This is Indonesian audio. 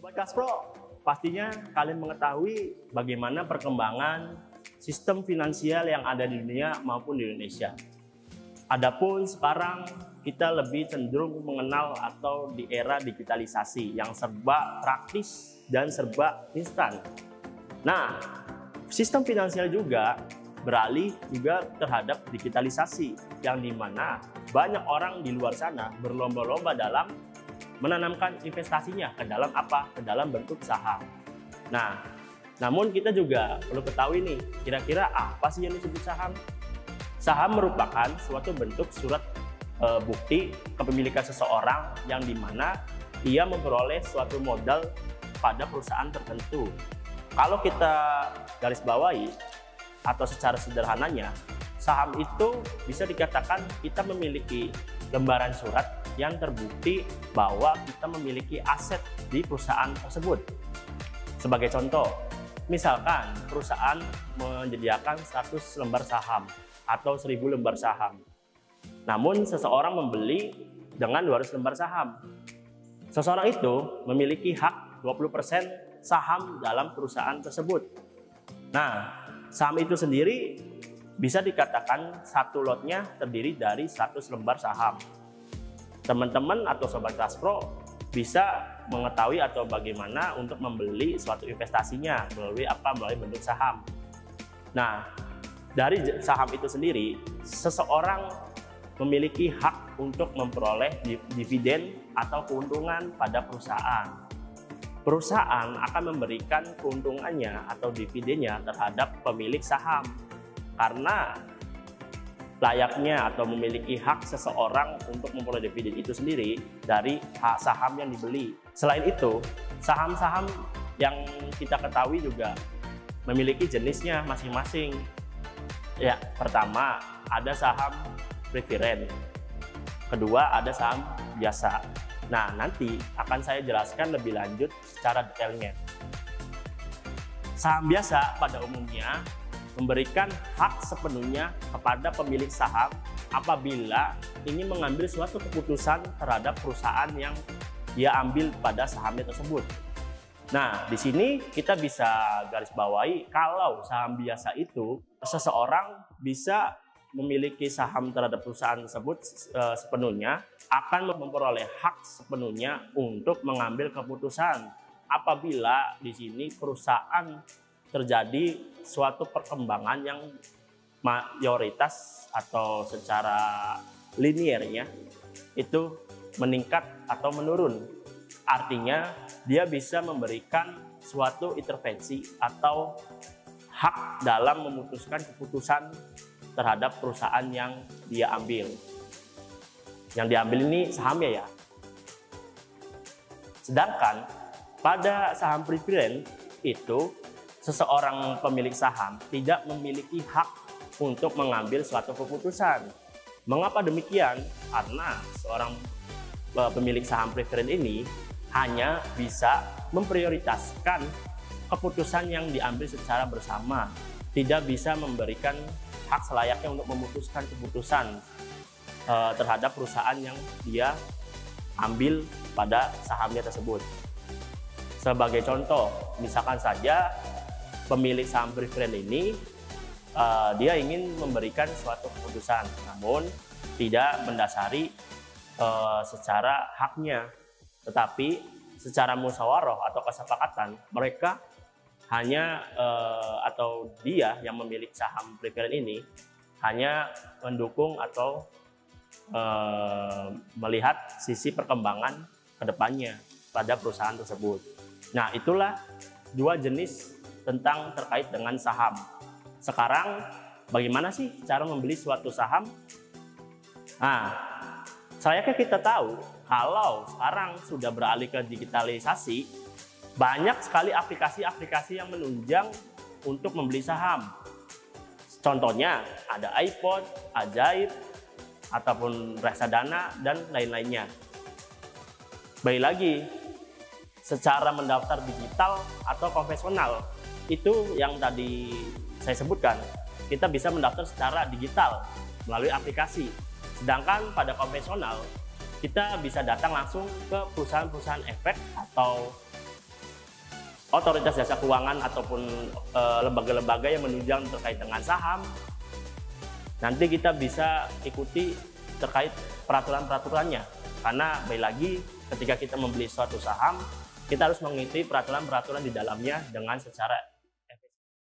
Sobat Kaspro, pastinya kalian mengetahui bagaimana perkembangan sistem finansial yang ada di dunia maupun di Indonesia. Adapun sekarang kita lebih cenderung mengenal atau di era digitalisasi yang serba praktis dan serba instan. Nah, sistem finansial juga beralih juga terhadap digitalisasi yang dimana banyak orang di luar sana berlomba-lomba dalam menanamkan investasinya ke dalam apa? Ke dalam bentuk saham. Nah, namun kita juga perlu ketahui nih, kira-kira apa sih yang disebut saham? Saham merupakan suatu bentuk surat bukti kepemilikan seseorang yang dimana ia memperoleh suatu modal pada perusahaan tertentu. Kalau kita garis bawahi atau secara sederhananya, saham itu bisa dikatakan kita memiliki lembaran surat yang terbukti bahwa kita memiliki aset di perusahaan tersebut. Sebagai contoh, misalkan perusahaan menyediakan 100 lembar saham atau 1000 lembar saham. Namun seseorang membeli dengan 200 lembar saham. Seseorang itu memiliki hak 20% saham dalam perusahaan tersebut. Nah, saham itu sendiri bisa dikatakan satu lotnya terdiri dari 100 lembar saham. Teman-teman atau Sobat Kaspro bisa mengetahui atau bagaimana untuk membeli suatu investasinya melalui apa? Melalui bentuk saham. Nah, dari saham itu sendiri, seseorang memiliki hak untuk memperoleh dividen atau keuntungan pada perusahaan. Perusahaan akan memberikan keuntungannya atau dividennya terhadap pemilik saham karena layaknya atau memiliki hak seseorang untuk memperoleh dividen itu sendiri dari hak saham yang dibeli. Selain itu, saham-saham yang kita ketahui juga memiliki jenisnya masing-masing. Ya, pertama ada saham preferen, kedua ada saham biasa. Nah, nanti akan saya jelaskan lebih lanjut secara detailnya. Saham biasa pada umumnya memberikan hak sepenuhnya kepada pemilik saham apabila ingin mengambil suatu keputusan terhadap perusahaan yang dia ambil pada sahamnya tersebut. Nah, di sini kita bisa garis bawahi kalau saham biasa itu seseorang bisa memiliki saham terhadap perusahaan tersebut sepenuhnya akan memperoleh hak sepenuhnya untuk mengambil keputusan apabila di sini perusahaan terjadi suatu perkembangan yang mayoritas atau secara linearnya itu meningkat atau menurun. Artinya dia bisa memberikan suatu intervensi atau hak dalam memutuskan keputusan terhadap perusahaan yang dia ambil. Yang diambil ini sahamnya ya. Sedangkan pada saham preferen itu seseorang pemilik saham tidak memiliki hak untuk mengambil suatu keputusan. Mengapa demikian? Karena seorang pemilik saham preferen ini hanya bisa memprioritaskan keputusan yang diambil secara bersama, tidak bisa memberikan hak selayaknya untuk memutuskan keputusan terhadap perusahaan yang dia ambil pada sahamnya tersebut. Sebagai contoh, misalkan saja pemilik saham preferen ini dia ingin memberikan suatu keputusan, namun tidak mendasari secara haknya, tetapi secara musyawarah atau kesepakatan mereka hanya atau dia yang memiliki saham preferen ini hanya mendukung atau melihat sisi perkembangan kedepannya pada perusahaan tersebut. Nah, itulah dua jenis tentang terkait dengan saham. Sekarang bagaimana sih cara membeli suatu saham? Nah, selayaknya kita tahu kalau sekarang sudah beralih ke digitalisasi, banyak sekali aplikasi-aplikasi yang menunjang untuk membeli saham. Contohnya ada iPod, Ajaib, ataupun Reksadana dan lain-lainnya. Baik lagi, secara mendaftar digital atau konvensional, itu yang tadi saya sebutkan, kita bisa mendaftar secara digital melalui aplikasi. Sedangkan pada konvensional, kita bisa datang langsung ke perusahaan-perusahaan efek atau otoritas jasa keuangan ataupun lembaga-lembaga yang menunjang terkait dengan saham, nanti kita bisa ikuti terkait peraturan-peraturannya. Karena baik lagi ketika kita membeli suatu saham, kita harus mengikuti peraturan-peraturan di dalamnya dengan secara